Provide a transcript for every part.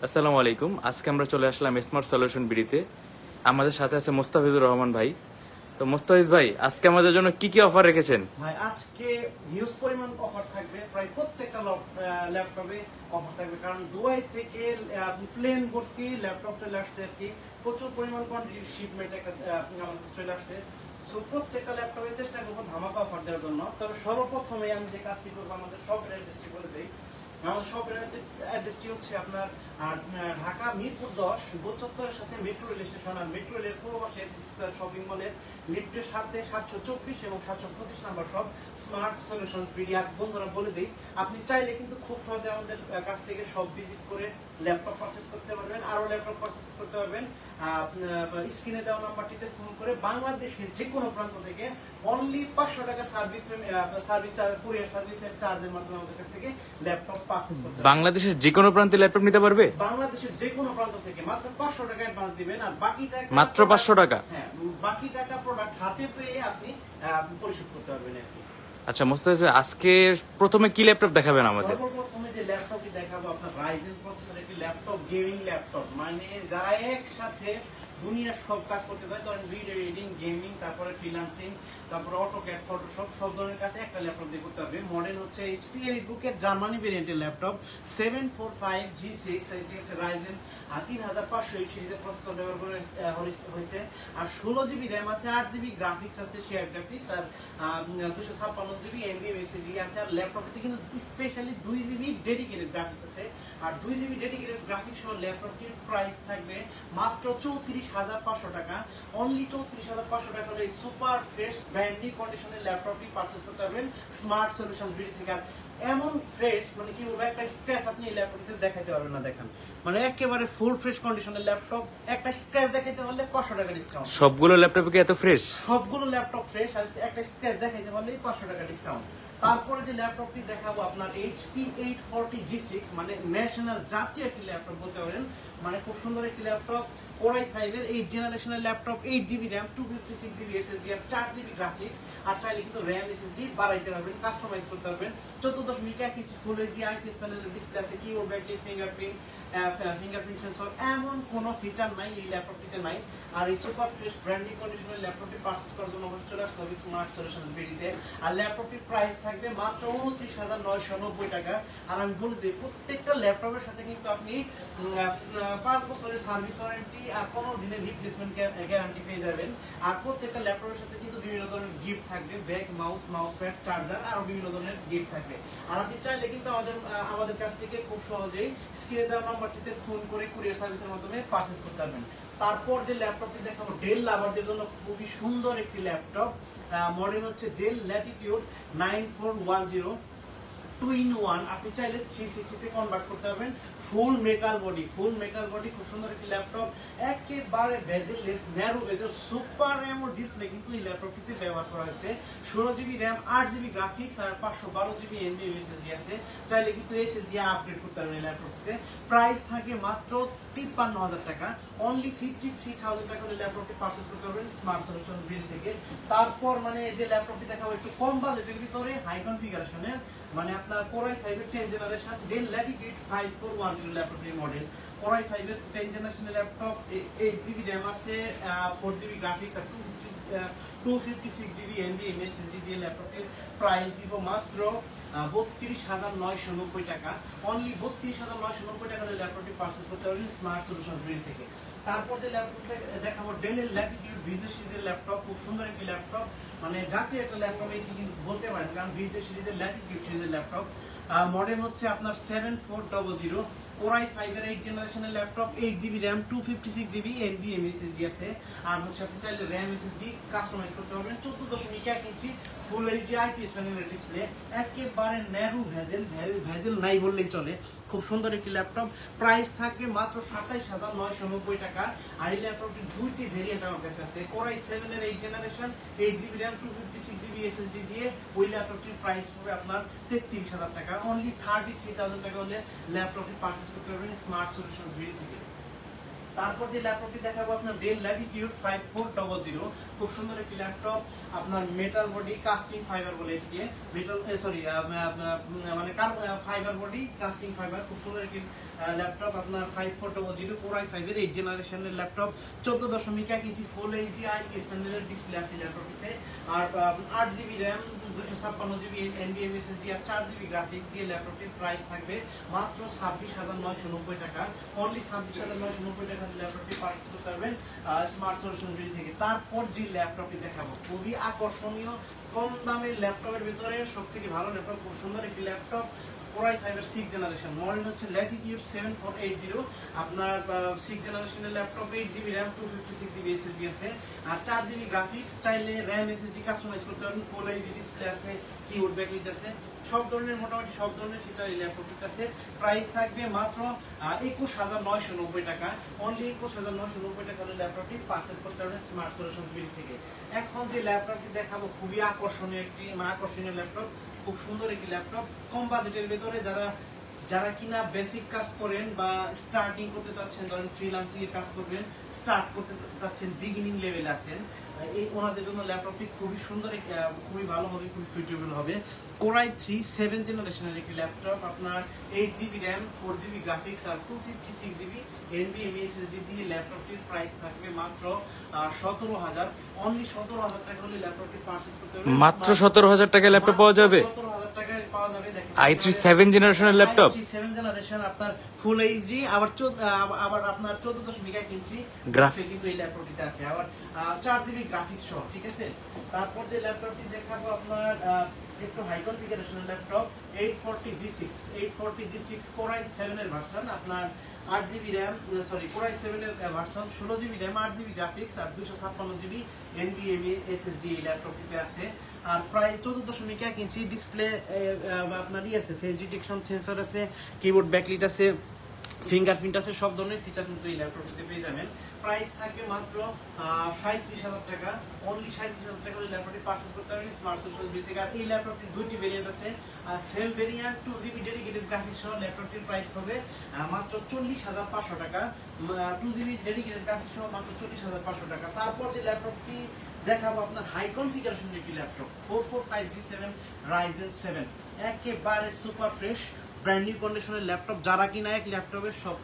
আসসালামু আলাইকুম। আজকে আমরা চলে আসলাম স্মার্ট সলিউশন বিডিতে। আমাদের সাথে আছে মোস্তাফিজুর রহমান ভাই। তো মোস্তাফিজ ভাই, আজকে আমাদের জন্য কি কি অফার রেখেছেন? ভাই আজকে হিউজ পরিমাণ অফার থাকবে, প্রায় প্রত্যেকটা ল্যাপটপে অফার থাকবে, কারণ দুবাই থেকে প্লেন ভর্তি ল্যাপটপ চলে আসছে আর কি। প্রচুর পরিমাণ কোয়ান্টিটির শিপমেন্ট আমাদের চলে আসছে। সো প্রত্যেকটা ল্যাপটপে চেষ্টা করবো ধামাকা অফার দেওয়ার জন্য। তবে সর্বপ্রথমে আমি যে কাজটি করবো, আমাদের শপের অ্যাড্রেসটি বলে দিই। আমাদের শপের অ্যাড্রেসটি হচ্ছে আপনার ঢাকা মিরপুর 10 গোচত্বরের সাথে মেট্রো রেল স্টেশন, আর মেট্রো রেলের পূর্ব পাশে স্কয়ার শপিং মলের লিফটের সাথে 724 এবং 725 নাম্বার সব স্মার্ট সলিউশন বিডি। আর বন্ধুরা বলে দিই, আপনি চাইলে কিন্তু খুব সহজে আমাদের কাছ থেকে সব ভিজিট করে ল্যাপটপ পারচেজ করতে পারবেন, আরও ল্যাপটপ পারচেজ করতে পারবেন। স্ক্রিনে দেওয়া নাম্বারটিতে ফোন করে বাংলাদেশের যে কোনো প্রান্ত থেকে অনলি 500 টাকা সার্ভিস চার্জ, কুরিয়ার সার্ভিসের চার্জের মাধ্যমে আমাদের কাছ থেকে ল্যাপটপ পারচেজ করতে পারবেন। বাংলাদেশের যে কোনো প্রান্তে ল্যাপটপ নিতে পারবে? বাংলাদেশের যে কোনো প্রান্ত থেকে মাত্র 500 টাকা অ্যাডভান্স দিবেন, আর বাকি টাকা মাত্র 500 টাকা? হ্যাঁ, বাকি টাকা প্রোডাক্ট হাতে পেয়ে আপনি পরিশোধ করতে পারবেন আর কি। আচ্ছা মোস্তাফিজ, আজকে প্রথমে কি ল্যাপটপ দেখাবেন আমাদের? সর্বপ্রথমে যে ল্যাপটপটি দেখাবো আপনার রাইজেন প্রসেসরের একটি ল্যাপটপ, গেমিং ল্যাপটপ। মানে যারা একসাথে দুনিয়ার সব কাজ করতে চায়, ধরেন ভিডিও এডিটিং, গেমিং, তারপরে ফ্রিল্যান্সিং, তারপরে অটোক্যাড, ফটোশপ, সব ধরনের কাছে একটা ল্যাপটপ দিয়ে করতে হবে। মডেল হচ্ছে এইচপি এলিটবুকের জার্মানি ভেরিয়েন্টের ল্যাপটপ 745G6। এটি হচ্ছে রাইজেন 3500 সিরিজের প্রসেসর ব্যবহার করে হয়েছে। আর 16GB র্যাম আছে, 8GB গ্রাফিক্স আছে, শেয়ার গ্রাফিক্স, আর 256GB NVMe SSD আছে। আর ল্যাপটপটিতে কিন্তু স্পেশালি 2GB ডেডিকেটেড গ্রাফিক্স আছে। আর 2GB ডেডিকেটেড গ্রাফিক্স সহ ল্যাপটপটির প্রাইস থাকবে মাত্র 34,500 টাকা। অনলি 34,500 টাকা হলে সুপার ফ্রেশ ব্র্যান্ড নিউ কন্ডিশনের ল্যাপটপটি পারচেজ করতে পারবেন স্মার্ট সলিউশন বিডি থেকে। আর এমন ফ্রেশ, মানে কি বলবো, একটা স্ক্র্যাচ আপনি এই ল্যাপটপটিতে দেখাতে পারবেন না। দেখেন, মানে একেবারে ফুল ফ্রেশ কন্ডিশনের ল্যাপটপ, একটা স্ক্র্যাচ দেখাইতে পারলে 500 টাকা ডিসকাউন্ট। সবগুলো ল্যাপটপে কি এত ফ্রেশ? সবগুলো ল্যাপটপ ফ্রেশ, আর একটা স্ক্র্যাচ দেখাইতে পারলে 500 টাকা ডিসকাউন্ট। তারপরে যে ল্যাপটপটি দেখাবো আপনার HP 840G6, মানে ন্যাশনাল জাতীয় একটি ল্যাপটপ বলতে পারেন। মানে খুব সুন্দর একটি ল্যাপটপ, Core i5 এর 8 জেনারেশনের laptop, 8GB RAM, 256GB SSD আর 4GB গ্রাফিক্স। আর চাইলে কিন্তু র্যাম SSD বাড়াইতে পারবেন, কাস্টমাইজ করতে পারবেন। 14.1 ইঞ্চি ফুল এইচডি IPS প্যানেলের ডিসপ্লে আছে, কিবোর্ড ব্যাকলাইট, ফিঙ্গারপ্রিন্ট সেন্সর, এমন কোনো ফিচার নাই এই ল্যাপটপটিতে নাই। আর এই সুপার ফ্রেশ ব্র্যান্ডিং কন্ডিশনের ল্যাপটপটি পারচেজ করার জন্য অবশ্যই চলে আসতে হবে স্মার্ট সলিউশন বিডিতে। আর ল্যাপটপটির প্রাইস থাকবে মাত্র 29,990 টাকা। আর আমি বলে দিই, প্রত্যেকটা ল্যাপটপের সাথে কিন্তু আপনি 5 বছরের সার্ভিস ওয়ারেন্টি আর 15 দিনের রিপ্লেসমেন্ট গ্যারান্টি পেয়ে যাবেন। আর প্রত্যেকটা ল্যাপটপের সাথে কিন্তু বিভিন্ন ধরনের গিফট থাকবে, ব্যাগ, মাউস প্যাড, চার্জার, আরো বিভিন্ন ধরনের গিফট থাকবে। আর আপনি চাইলে কিন্তু আমাদের কাছ থেকে খুব সহজেই স্ক্রিনে দেওয়া নাম্বারটিতে ফোন করে কুরিয়ার সার্ভিসের মাধ্যমে পারচেজ করতে পারবেন। তারপর যে ল্যাপটপটি দেখাবো, ডেল লাভারদের জন্য খুবই সুন্দর একটি ল্যাপটপ। মডেল হচ্ছে ডেল ল্যাটিটিউড 9410 2-in-1। আপনি চাইলে 360 তে কনভার্ট করতে পারবেন। ফুল মেটাল বডি, খুব সুন্দর একটি ল্যাপটপ, একেবারে বেজেললেস, ন্যারো বেজেল, সুপার অ্যামোলেড ডিসপ্লে কিন্তু এই ল্যাপটপটিতে ব্যবহার করা হয়েছে। 16GB র্যাম, 8GB গ্রাফিক্স আর 512GB NVMe SSD আছে। চাইলে কিন্তু SSD আপগ্রেড করতে পারবেন এই ল্যাপটপটিতে। প্রাইস থাকে মাত্র 53,000 টাকা। অনলি 53,000 টাকা হলে ল্যাপটপটি পারচেজ করতে পারবেন স্মার্ট সলিউশন বিল থেকে। তারপর মানে যে ল্যাপটপটি দেখাবো একটু কম বাজেটের ভিতরে, হাই কনফিগারেশনের, মানে আপনার Core i5 এর 10 জেনারেশন ডেল ল্যাটিটিউড 5410 ল্যাপটপটির মডেল। Core i5 এর 10 জেনারেশনের ল্যাপটপ, 8GB র্যাম আছে, 4GB গ্রাফিক্স আর 256GB NVMe SSD দিয়ে ল্যাপটপটির প্রাইস দিব মাত্র 32,990 টাকা। অনলি 32,990 টাকা হলে ল্যাপটপটি পারচেজ করতে পারবেন স্মার্ট সলিউশন বিল থেকে। তারপর যে ল্যাপটপটা দেখাবো, ডেলের ল্যাটিটিউড বিজনেস সিরিজের ল্যাপটপ, খুব সুন্দর একটি ল্যাপটপ, মানে জাতীয় একটা ল্যাপটপ এটি কিন্তু বলতে পারেন, কারণ বিজনেস সিরিজের ল্যাটিটিউড সিরিজের ল্যাপটপ। মডেল হচ্ছে আপনার 7400 Core i5 এর 8 জেনারেশনের laptop, 8GB RAM, 256GB NVMe SSD আছে। আর হচ্ছে আপনি চাইলে র্যাম SSD কাস্টমাইজ করতে পারবেন। 14.1 ইঞ্চি ফুল এইচডি IPS প্যানেলের ডিসপ্লে, একেবারে ন্যারো ভেজেল নাই বললেই চলে। খুব সুন্দর একটি ল্যাপটপ, প্রাইস থাকবে মাত্র 27,990 টাকা। আর এই ল্যাপটপটির দুইটি ভেরিয়েন্ট আমার কাছে আছে। Core i7 এর 8 generation, 8GB RAM, 256GB SSD দিয়ে ওই ল্যাপটপটির প্রাইস পড়বে আপনার 33,000 টাকা। অনলি 33,000 টাকা হলে ল্যাপটপটি পারচেজ করতে পারবেন স্মার্ট সলিউশন বিডি থেকে। তারপর যে ল্যাপটপটি দেখাবো আপনার ডেল ল্যাটিটিউড 5400, খুব সুন্দর একটি ল্যাপটপ। আপনার মেটাল বডি কাস্টিং ফাইবার বলে এটিকে, মেটাল সরি মানে ফাইবার বডি কাস্টিং ফাইবার, খুব সুন্দর একটি ল্যাপটপ। আপনার 5400 Core i5 এর 8 জেনারেশনের laptop, 14.1 inch full HD IPS প্যানেলের ডিসপ্লে আছে ল্যাপটপটিতে। আর 8GB RAM, 256GB NVMe SSD আর 4GB গ্রাফিক্স দিয়ে ল্যাপটপটির প্রাইস থাকবে মাত্র 26,990 টাকা। অনলি 26,990 টাকা ল্যাপটপটি পারচেজ করতে পারবেন স্মার্ট সলিউশন বিডি থেকে। তারপর যে ল্যাপটপটি দেখাবো খুবই আকর্ষণীয়, কম দামের ল্যাপটপের ভিতরে সবথেকে ভালো ল্যাপটপ, খুব সুন্দর একটি ল্যাপটপ। Core i5 এর 6 জেনারেশন, মডেল হচ্ছে ল্যাটিটিউড 7480। আপনার 6 জেনারেশনের laptop, 8GB RAM, 256GB SSD আছে আর 4GB গ্রাফিক্স। চাইলে র্যাম SSD কাস্টমাইজ করতে পারবেন, ফুল এইচডি ডিসপ্লে আছে, কিবোর্ড ব্যাকলাইট আছে, সব ধরনের মোটামুটি সব ধরনের ফিচার এই ল্যাপটপটিতে আছে। প্রাইস থাকবে মাত্র 21,990 টাকা। অনলি 21,990 টাকা হলে ল্যাপটপটি পারচেজ করতে পারবেন স্মার্ট সলিউশন বিডি থেকে। এখন যে ল্যাপটপটি দেখাবো খুবই আকর্ষণীয় ল্যাপটপ, খুব সুন্দর একটি ল্যাপটপ। কম বাজেটের ভেতরে যারা কিনা বেসিক কাজ করেন বা স্টার্টিং করতে চাচ্ছেন, ধরেন ফ্রিল্যান্সিং এর কাজ করবেন, স্টার্ট করতে চাচ্ছেন, বিগিনিং লেভেলে আছেন, এই ওনাদের জন্য ল্যাপটপটি খুবই সুন্দর, খুবই ভালো হবে, খুবই সুইটেবল হবে। Core i3 7 জেনারেশনের একটি ল্যাপটপ, আপনার 8GB র্যাম, 4GB গ্রাফিক্স আর 256GB NVMe SSD দিয়ে ল্যাপটপটির প্রাইস থাকবে মাত্র 17,000। অনলি 17,000 টাকা হলে ল্যাপটপটি পারচেজ করতে পারবেন। মাত্র 17,000 টাকায় ল্যাপটপ পাওয়া যাবে? 17,000 টাকায় পাওয়া যাবে। দেখেন i3 7 জেনারেশনের ল্যাপটপ, i3 7 জেনারেশন, আপনার ফুল এইচডি, আবার আপনার 14.1 ইঞ্চি গ্রাফিক কিন্তু এই ল্যাপটপটিতে আছে, আবার 4GB গ্রাফিক্স সহ, ঠিক আছে। তারপর যে ল্যাপটপটি দেখাবো আপনার একটু হাই কনফিগারেশনের ল্যাপটপ, 840G6 Core i7 এর ভার্সন, আপনার 8GB র্যাম, Core i7 এর version, 16GB RAM, 8GB graphics আর 256GB NVMe SSD এই ল্যাপটপটিতে আছে। আর প্রায় 14.1 ইঞ্চি ডিসপ্লে, আপনার আছে ফেস ডিটেকশন সেন্সর আছে, কিবোর্ড ব্যাকলাইট আছে, ফিঙ্গারপ্রিন্ট আছে, সব ধরনের ফিচার কিন্তু এই ল্যাপটপটিতে পেয়ে যাবেন। প্রাইস থাকবে মাত্র 37,000 টাকা। অনলি 37,000 টাকা হলে ল্যাপটপটি পারচেজ করতে পারবেন স্মার্ট সলিউশন বিডি থেকে। আর এই ল্যাপটপটির দুইটি ভেরিয়েন্ট আছে, same variant 2GB dedicated graphics সহ ল্যাপটপটির প্রাইস হবে মাত্র 40,500 টাকা। 2GB ডেডিকেটেড গ্রাফিক্স সহ মাত্র 40,500 টাকা। তারপর যে ল্যাপটপটি দেখাবো আপনার হাই কনফিগারেশনের একটি ল্যাপটপ, 445G7 Ryzen 7, একেবারে সুপার ফ্রেশ ব্র্যান্ড নিউ কন্ডিশনের ল্যাপটপ। যারা কিনা এক ল্যাপটপের সব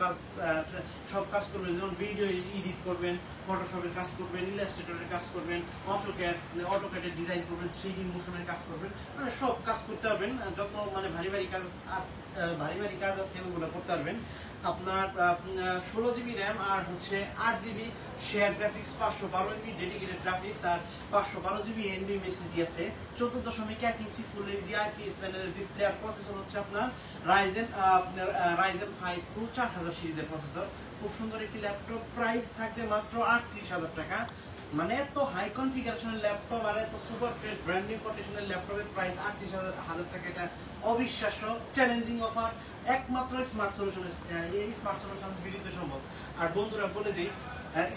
কাজ করবেন, যেমন ভিডিও এডিট করবেন, ফটোশপের কাজ করবেন, ইলাস্ট্রেটরের কাজ করবেন, অটোক্যাডের ডিজাইন করবেন, 3D মোশনের কাজ করবেন, মানে সব কাজ করতে পারবেন, যত মানে ভারী ভারী কাজ আছে ওগুলো করতে পারবেন। আপনার 16GB র্যাম আর হচ্ছে 8GB share graphics, 512MB dedicated graphics আর 512GB NVMe SSD আছে, 14.1 ইঞ্চি ফুল এইচডি আইপিএস প্যানেলের ডিসপ্লে। আর প্রসেসর হচ্ছে আপনার Ryzen 5 Pro 4000 সিরিজের প্রসেসর। খুব সুন্দর একটি ল্যাপটপ, প্রাইস থাকবে মাত্র 38,000 টাকা। মানে এত হাই কনফিগারেশনের ল্যাপটপ আর এত সুপার ফ্রেশ ব্র্যান্ড নিউ কন্ডিশনের ল্যাপটপের প্রাইস 38,000 টাকা, এটা অবিশ্বাস্য চ্যালেঞ্জিং অফার, একমাত্র স্মার্ট সলিউশনস বিডিতে সম্ভব। আর বন্ধুরা বলে দিই,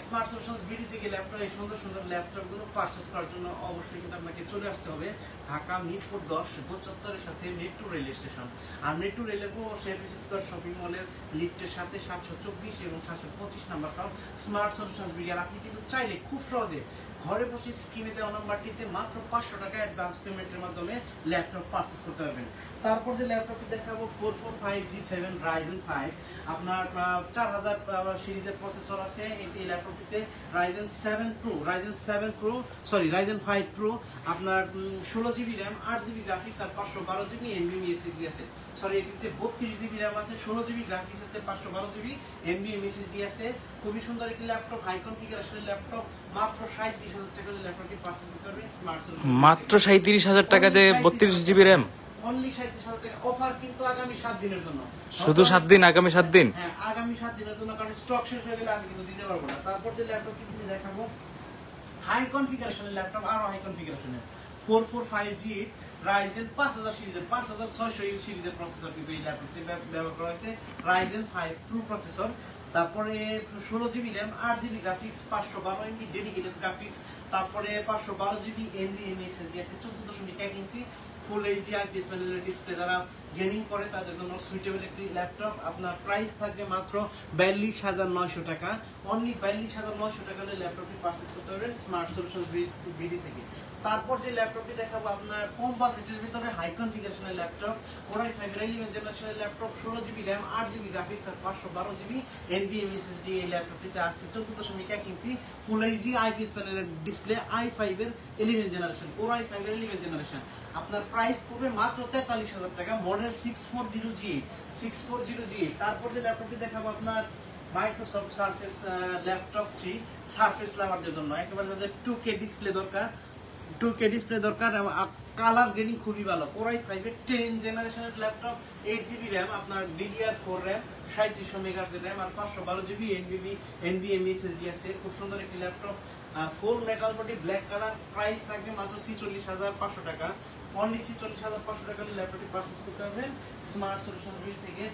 স্মার্ট সলিউশনস বিডি থেকে ল্যাপটপ, এই সুন্দর সুন্দর ল্যাপটপগুলো পারচেজ করার জন্য অবশ্যই কিন্তু আপনাকে চলে আসতে হবে ঢাকা মিরপুর 10 গোচত্বরের সাথে মেট্রো রেল স্টেশন। আর মেট্রো রেলের সেভিস স্কোয়ার শপিং মলের লিফটের সাথে 724 এবং 725 নাম্বার সব স্মার্ট সলিউশনস বিডি। আর আপনি কিন্তু চাইলে খুব সহজে ঘরে বসে স্ক্রিনে দেওয়া নাম্বারটিতে মাত্র 500 টাকা অ্যাডভান্স পেমেন্টের মাধ্যমে ল্যাপটপ পারচেজ করতে পারবেন। তারপর যে ল্যাপটপটি দেখাবো 445G7 Ryzen 5, আপনার 4000 সিরিজের প্রসেসর আছে এই ল্যাপটপটিতে। Ryzen 5 Pro, আপনার 16GB র্যাম, 8GB গ্রাফিক্স আর 512GB NVMe SSD আছে। এটিতে 32GB র্যাম আছে, 16GB গ্রাফিক্স আছে, 512GB NVMe SSD আছে। খুবই সুন্দর একটি ল্যাপটপ, হাই কনফিগারেশনের ল্যাপটপ, মাত্র 37,000 টাকা হলে ল্যাপটপটি পারচেজ করতে পারবেন স্মার্ট সলিউশন। মাত্র 37,000 টাকাতে 32GB র্যাম, অনলি 37,000 টাকা। অফার কিন্তু আগামী 7 দিনের জন্য, শুধু 7 দিন, আগামী 7 দিন। হ্যাঁ, আগামী 7 দিনের জন্য, কারণ স্টক শেষ হয়ে গেলে আমি কিন্তু দিতে পারবো না। তারপর যে ল্যাপটপটি দেখাবো হাই কনফিগারেশনের ল্যাপটপ, আরো হাই কনফিগারেশনের 445G Ryzen 5000 সিরিজের 5600U সিরিজের প্রসেসর কিন্তু এই ল্যাপটপে ব্যবহার করা হয়েছে। Ryzen 5 Pro প্রসেসর, তারপরে 16GB RAM, 8GB graphics, 512MB dedicated graphics, তারপরে 512GB NVMe SSD আছে, 14.1 ইঞ্চি ফুল এইচডি আইপিএস প্যানেলের ডিসপ্লে। যারা গেমিং করে তাদের জন্য সুইটেবল একটি ল্যাপটপ। আপনার প্রাইস থাকবে মাত্র 42,900 টাকা। অনলি 42,900 টাকা হলে ল্যাপটপটি পারচেজ করতে পারবেন স্মার্ট সলিউশন বিডি থেকে। তারপর যে ল্যাপটপটি দেখাবো আপনার কম বাজেটের ভিতরে হাই কনফিগারেশনের ল্যাপটপ, কোরাই 5 এর 11 জেনারেশনের laptop, 16GB RAM, 8GB graphics আর 512GB NVMe SSD। এই ল্যাপটপটিতে আসছে 14.1 ইঞ্চি ফুল এইচডি IPS প্যানেলের ডিসপ্লে, i5 এর 11 জেনারেশন, কোরাই 5 এর 11 জেনারেশন। আপনার প্রাইস পড়বে মাত্র 43,000 টাকা, মডেল 640G8 640G8। তারপর যে ল্যাপটপটি দেখাবো আপনার মাইক্রোসফট সারফেস ল্যাপটপ 3 সারফেস লাভারদের জন্য, একেবারে যাদের 2K ডিসপ্লে দরকার, 2K ডিসপ্লে দরকার, কালার গ্রেডিং খুবই ভালো। কোরাই 5 এর 10 জেনারেশনের ল্যাপটপ, 8GB র্যাম, আপনার DDR4 র্যাম, 3700 MHz র্যাম আর 512GB NVMe SSD আছে। খুব সুন্দর একটি ল্যাপটপ, ফুল metal body, black colour. Price থাকবে মাত্র 46,500 টাকা। অনলি 46,500 টাকা ল্যাপটপটি পারচেজ করতে পারবেন স্মার্ট সলিউশন বিডি থেকে।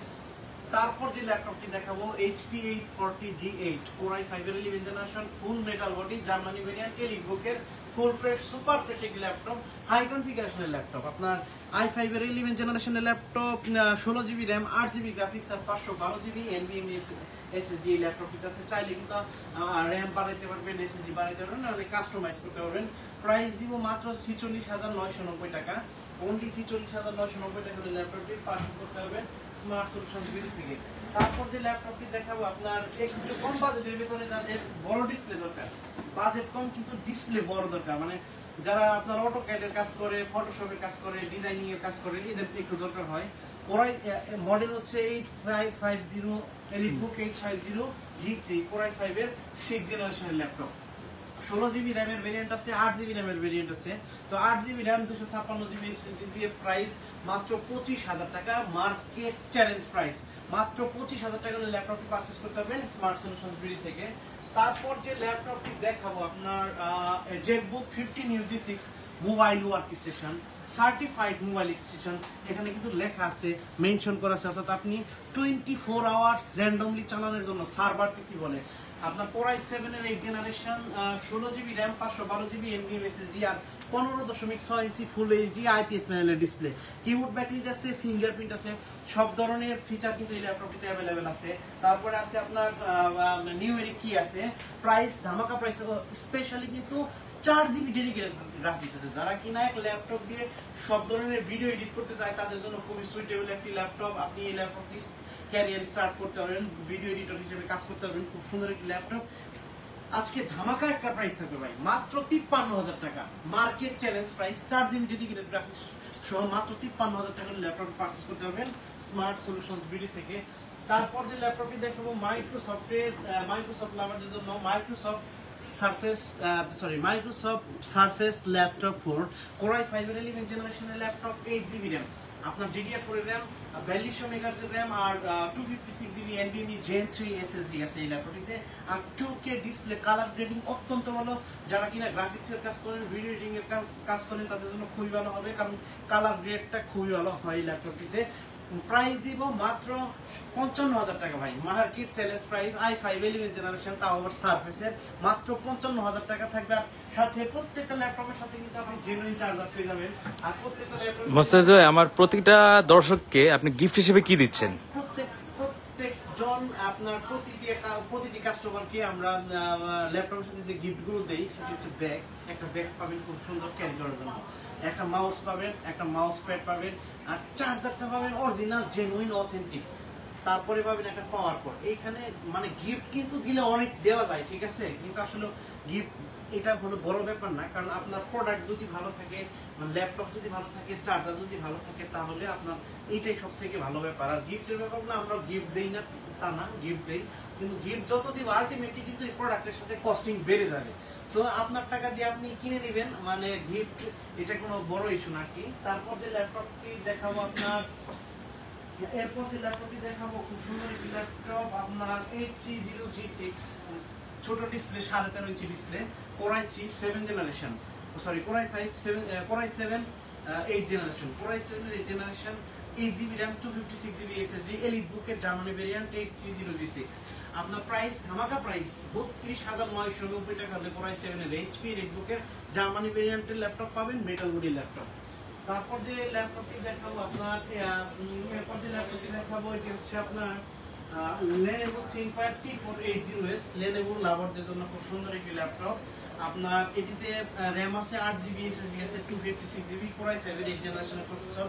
তারপর যে ল্যাপটপটি দেখাবো HP 840G8 কোরাই 5 এর 11 generation, full metal body, Germany variant, এলিটবুকের ফুল ফ্রেশ সুপার ফ্রেশ একটি ল্যাপটপ, হাই কনফিগারেশনের ল্যাপটপ। আপনার i5 এর 11 জেনারেশনের laptop, 16GB RAM, 8GB graphics আর 512GB NVMe SSD। এই ল্যাপটপটিতে আছে, চাইলে কিন্তু র্যাম বাড়াইতে পারবেন, SSD বাড়াইতে পারবেন, নাহলে কাস্টমাইজ করতে পারবেন। প্রাইস দিব মাত্র 46,990 টাকা। অনলি 46,990 টাকা হলে ল্যাপটপটি পারচেজ করতে হবে স্মার্ট সলিউশন বিডি থেকে। তারপর যে ল্যাপটপটি দেখাবো আপনার একটু কম বাজেটের ভিতরে যাদের বড় ডিসপ্লে দরকার, বাজেট কম কিন্তু ডিসপ্লে বড় দরকার, মানে যারা আপনার অটোক্যাডের কাজ করে, ফটোশপের কাজ করে, ডিজাইনিং এর কাজ করে, এদের একটু দরকার হয়। কোরাই মডেল হচ্ছে 8550 এলিটবুক 850G3 কোরাই 5 এর 6 জেনারেশনের ল্যাপটপ, 16GB র্যামের ভেরিয়েন্ট আছে, 8GB র্যামের ভেরিয়েন্ট আছে। তো 8GB র্যাম 256GB দিয়ে প্রাইস মাত্র 25,000 টাকা, মার্কেট চ্যালেঞ্জ প্রাইস। মাত্র 25,000 টাকা হলে ল্যাপটপটি পারচেজ করতে পারবেন স্মার্ট সলিউশনস বিডি থেকে। তারপর যে ল্যাপটপটি দেখাবো আপনার Jetbook 15UG6 mobile work station, certified mobile station. এখানে কিন্তু লেখা আছে, মেনশন করা আছে, অর্থাৎ আপনি 24 আওয়ার্স র্যান্ডমলি চালানোর জন্য সার্ভার পিসি বলে। আপনার কোরাই 7 এর 8 generation, 16GB RAM, 512GB NVMe SSD আর 15.6 ইঞ্চি ফুল এইচডি IPS প্যানেলের ডিসপ্লে। কিবোর্ড ব্যাকলিট আছে, ফিঙ্গারপ্রিন্ট আছে, সব ধরনের ফিচার কিন্তু এই ল্যাপটপটিতে অ্যাভেলেবেল আছে। তারপরে আছে আপনার নিউমেরিক কি আছে। প্রাইস ধামাকা প্রাইস, স্পেশালি কিন্তু 4GB ডেডিকেটেড গ্রাফিক্স আছে। যারা কিনা এক ল্যাপটপ দিয়ে সব ধরনের ভিডিও এডিট করতে চায় তাদের জন্য খুবই সুইটেবল একটি ল্যাপটপ। আপনি এই ল্যাপটপটি ক্যারিয়ার স্টার্ট করতে পারবেন, ভিডিও এডিটর হিসেবে কাজ করতে পারবেন, খুব সুন্দর একটি ল্যাপটপ। আজকে ধামাকা একটা প্রাইস থাকবে ভাই, মাত্র 53,000 টাকা, market challenge price. 4GB dedicated graphics সহ মাত্র 53,000 টাকার ল্যাপটপ পারচেজ করতে পারবেন স্মার্ট সলিউশনস বিডি থেকে। তারপর যে ল্যাপটপটি দেখাবো মাইক্রোসফট লাভারদের জন্য, মাইক্রোসফট সারফেস ল্যাপটপ 4 কোরাই 5 এর 11 জেনারেশনের ল্যাপটপ, 8GB র্যাম, আপনার DDR4 এর র্যাম, 4200 MHz র্যাম আর 256GB NVMe Gen 3 SSD আছে এই ল্যাপটপটিতে। আর 2K ডিসপ্লে, কালার গ্রেডিং অত্যন্ত ভালো। যারা কিনা গ্রাফিক্সের কাজ করেন, ভিডিও এডিটিং এর কাজ করেন তাদের জন্য খুবই ভালো হবে, কারণ কালার গ্রেডটা খুবই ভালো হয় এই ল্যাপটপটিতে। প্রাইস দিব মাত্র 55,000 টাকা ভাই, market challenge price. i5 11 generation, তাও আবার সারফেসের, মাত্র 55,000 টাকা থাকবে। আর সাথে প্রত্যেকটা ল্যাপটপের সাথে কিন্তু আপনি জেনুইন চার্জার পেয়ে যাবেন। আর প্রত্যেকটা ল্যাপটপ মোস্তাফিজ ভাই, আমার প্রতিটা দর্শককে আপনি গিফট হিসেবে কি দিচ্ছেন? প্রত্যেকজন আপনার প্রতিটি কাস্টমারকে আমরা ল্যাপটপের সাথে যে গিফটগুলো দেই সেটি হচ্ছে ব্যাগ, একটা ব্যাগ পাবেন খুব সুন্দর ক্যারি করার জন্য, একটা মাউস পাবেন, একটা মাউস প্যাড পাবেন, আর চার্জারটা পাবেন অরিজিনাল জেনুইন অথেন্টিক। তারপরে পাবেন একটা পাওয়ার কোড। এইখানে মানে গিফট কিন্তু দিলে অনেক দেওয়া যায়, ঠিক আছে, কিন্তু আসলে গিফট এটা হলো বড় ব্যাপার না, কারণ আপনার প্রোডাক্ট যদি ভালো থাকে, ল্যাপটপ যদি ভালো থাকে, চার্জার যদি ভালো থাকে, তাহলে আপনার এইটাই সব থেকে ভালো ব্যাপার। আর গিফটের ব্যাপার না, আমরা গিফট দেই না তা না, গিফট দেই, কিন্তু গিফট যত দিব আলটিমেটলি কিন্তু এই প্রোডাক্টের সাথে কস্টিং বেড়ে যাবে। সো আপনার টাকা দিয়ে আপনি কিনে নেবেন, মানে গিফট এটা কোনো বড় ইস্যু না কি। তারপর যে ল্যাপটপটি দেখাবো আপনার, খুব সুন্দর একটি ল্যাপটপ আপনার 830G6, ছোট display, 13.5 inch display, core i 3 7 generation, core i 7 8 generation, core i 7 এর 8 generation, 8GB RAM, 256GB SSD, এলিটবুকের জার্মানি ভেরিয়েন্ট, 830G6। আপনার প্রাইস ধামাকা প্রাইস 32,990 টাকা হলে কোরাই 7 এর HP এলিটবুকের জার্মানি ভেরিয়েন্টের ল্যাপটপ পাবেন, মেটাল বডি ল্যাপটপ। তারপর যে ল্যাপটপটি দেখাবো আপনার এরপর যে ল্যাপটপটি দেখাবো এটি হচ্ছে আপনার Lenovo ThinkPad T480S Lenovo লাভারদের জন্য খুব সুন্দর একটি ল্যাপটপ। আপনার এটিতে র্যাম আছে 8GB, SSD আছে 256GB, Core i5 এর 8th জেনারেশনের processor,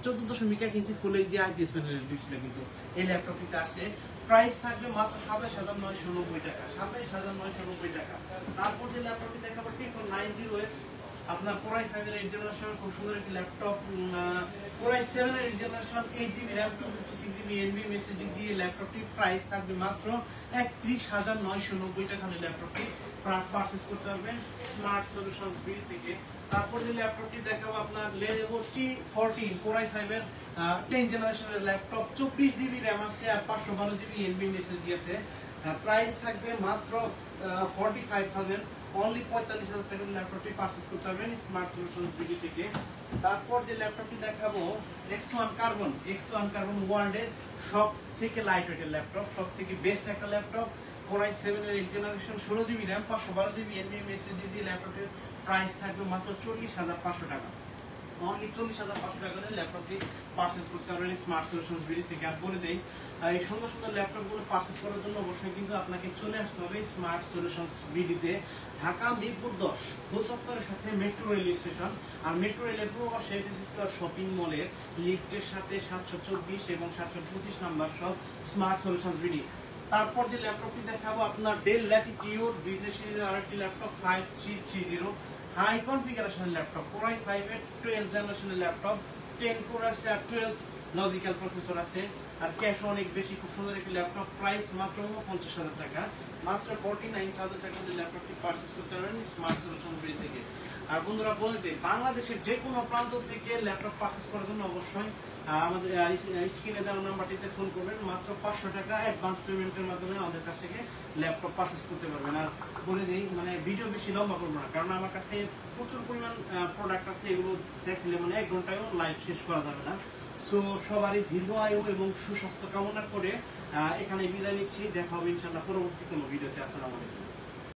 14.1 inch full HD IPS প্যানেলের ডিসপ্লে কিন্তু এই ল্যাপটপটিতে আছে। প্রাইস থাকবে মাত্র 27,990 টাকা, 27,990 টাকা। তারপর যে ল্যাপটপটি দেখাবো T490S আপনার Core i5 এর 8th জেনারেশনের খুব সুন্দর একটি ল্যাপটপ, Core i7 এর 8th generation, 8GB RAM, 256GB NVMe SSD দিয়ে ল্যাপটপটি প্রাইস থাকবে মাত্র 31,990 টাকা। ল্যাপটপটি পারচেজ করতে পারবেন স্মার্ট সলিউশনস বিডি থেকে। তারপর যে ল্যাপটপটি দেখাবো আপনার Lenovo T14 Core i5 এর 10th জেনারেশনের ল্যাপটপ, 24GB RAM আছে আর 512GB NVMe SSD আছে। প্রাইস থাকবে মাত্র 45,000, অনলি 45,000 টাকার ল্যাপটপটি পারচেজ করতে পারবেন স্মার্ট সলিউশনস বিডি থেকে। তারপর যে ল্যাপটপটি দেখাবো X1 Carbon ওয়ার্ল্ডের সব থেকে লাইট ওয়েটের ল্যাপটপ, সব থেকে বেস্ট একটা ল্যাপটপ। Core i7 এর 8th generation, 16GB RAM, 512GB NVMe SSD দিয়ে ল্যাপটপের প্রাইস থাকবে মাত্র 40,500 টাকা, অনলি 40,500 টাকা ল্যাপটপটি পারচেজ করতে পারবেন স্মার্ট সলিউশনস বিডি থেকে। আর বলে দেই এই সুন্দর সুন্দর ল্যাপটপগুলো পারচেজ করার জন্য অবশ্যই কিন্তু আপনাকে চলে আসতে হবে স্মার্ট সলিউশনস বিডিতে, ঢাকা মিরপুর 10 গোল চত্বরের সাথে মেট্রো রেল স্টেশন। আর মেট্রো রেলের পূর্ব পাশে এফএস স্কয়ার শপিং মলের লিফটের সাথে 724 এবং 725 নাম্বার সব স্মার্ট সলিউশনস বিডি। তারপর যে ল্যাপটপটি দেখাবো আপনার ডেল ল্যাটিটিউড বিজনেস সিরিজের আরেকটি ল্যাপটপ 5330, হাই কনফিগারেশনের ল্যাপটপ, Core i5 এর 12th জেনারেশনের ল্যাপটপ, 10 কোর আছে আর 12 লজিক্যাল প্রসেসর আছে, আর ক্যাশ অনেক বেশি, খুব সুন্দর একটি ল্যাপটপ। প্রাইস মাত্র 50,000 টাকা, মাত্র 49,000 টাকা দিয়ে ল্যাপটপটি পারচেজ করতে পারবেন স্মার্ট সলিউশন বিডি থেকে। আর বন্ধুরা বলে দিই বাংলাদেশের যে কোনো প্রান্ত থেকে ল্যাপটপ পারচেজ করার জন্য অবশ্যই আমাদের স্ক্রিনে দেওয়া নাম্বারটিতে ফোন করবেন, মাত্র 500 টাকা অ্যাডভান্স পেমেন্টের মাধ্যমে আমাদের কাছ থেকে ল্যাপটপ পারচেজ করতে পারবেন। আর বলে দিই মানে ভিডিও বেশি লম্বা করবো না, কারণ আমার কাছে প্রচুর পরিমাণ প্রোডাক্ট আছে, এগুলো দেখলে মানে 1 ঘন্টায়ও লাইভ শেষ করা যাবে না। সো সবারই দীর্ঘ আয়ু এবং সুস্বাস্থ্য কামনা করে এখানে বিদায় নিচ্ছি। দেখা হবে ইনশাআল্লাহ পরবর্তী কোনো ভিডিওতে। আসসালামু আলাইকুম।